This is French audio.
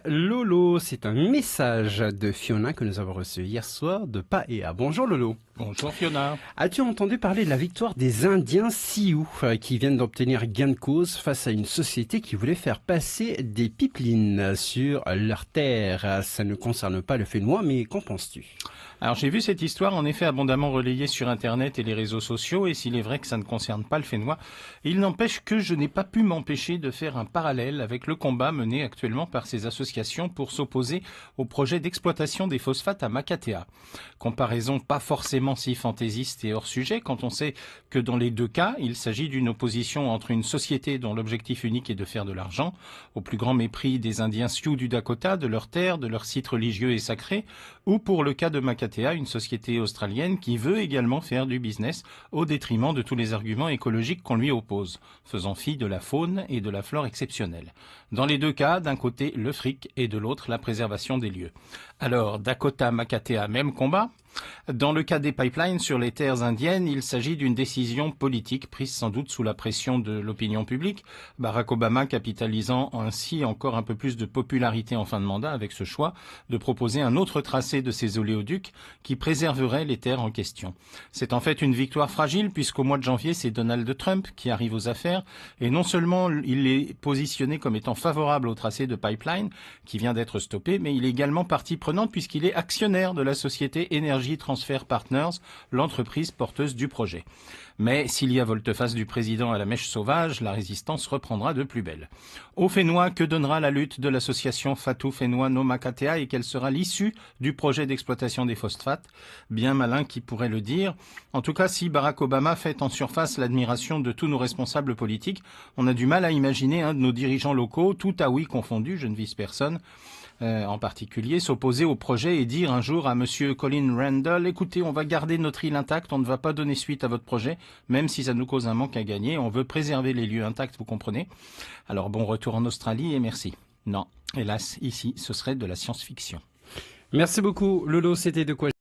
Lolo, c'est un message de Fiona que nous avons reçu hier soir de Paea. Bonjour Lolo. Bonjour Fiona. As-tu entendu parler de la victoire des Indiens Sioux qui viennent d'obtenir gain de cause face à une société qui voulait faire passer des pipelines sur leurs terres? Ça ne concerne pas le Fénois, mais qu'en penses-tu? Alors j'ai vu cette histoire en effet abondamment relayée sur Internet et les réseaux sociaux, et s'il est vrai que ça ne concerne pas le Fénois, il n'empêche que je n'ai pas pu m'empêcher de faire un parallèle avec le combat mené actuellement par ces associations pour s'opposer au projet d'exploitation des phosphates à Makatea. Comparaison pas forcément si fantaisiste et hors sujet quand on sait que dans les deux cas, il s'agit d'une opposition entre une société dont l'objectif unique est de faire de l'argent, au plus grand mépris des Indiens Sioux du Dakota, de leurs terres, de leurs sites religieux et sacrés, ou pour le cas de Makatea, une société australienne qui veut également faire du business au détriment de tous les arguments écologiques qu'on lui oppose, faisant fi de la faune et de la flore exceptionnelle. Dans les deux cas, d'un côté le fric et de l'autre la préservation des lieux. Alors, Dakota-Makatea, même combat ? Dans le cas des pipelines sur les terres indiennes, il s'agit d'une décision politique prise sans doute sous la pression de l'opinion publique, Barack Obama capitalisant ainsi encore un peu plus de popularité en fin de mandat avec ce choix de proposer un autre tracé de ces oléoducs qui préserverait les terres en question. C'est en fait une victoire fragile puisqu'au mois de janvier, c'est Donald Trump qui arrive aux affaires et non seulement il est positionné comme étant favorable au tracé de pipeline qui vient d'être stoppé, mais il est également partie prenante puisqu'il est actionnaire de la société Energy Transfer Partners, l'entreprise porteuse du projet. Mais s'il y a volte-face du président à la mèche sauvage, la résistance reprendra de plus belle. Au Fénois, que donnera la lutte de l'association Fatou Fénois No Makatea et quelle sera l'issue du projet d'exploitation des phosphates? Bien malin qui pourrait le dire. En tout cas, si Barack Obama fait en surface l'admiration de tous nos responsables politiques, on a du mal à imaginer un de nos dirigeants locaux, tout à oui confondu, je ne vise personne, en particulier, s'opposer au projet et dire un jour à monsieur Colin Randall, écoutez, on va garder notre île intacte, on ne va pas donner suite à votre projet, même si ça nous cause un manque à gagner, on veut préserver les lieux intacts, vous comprenez? Alors bon retour en Australie et merci. Non, hélas, ici, ce serait de la science-fiction. Merci beaucoup Lolo, c'était de quoi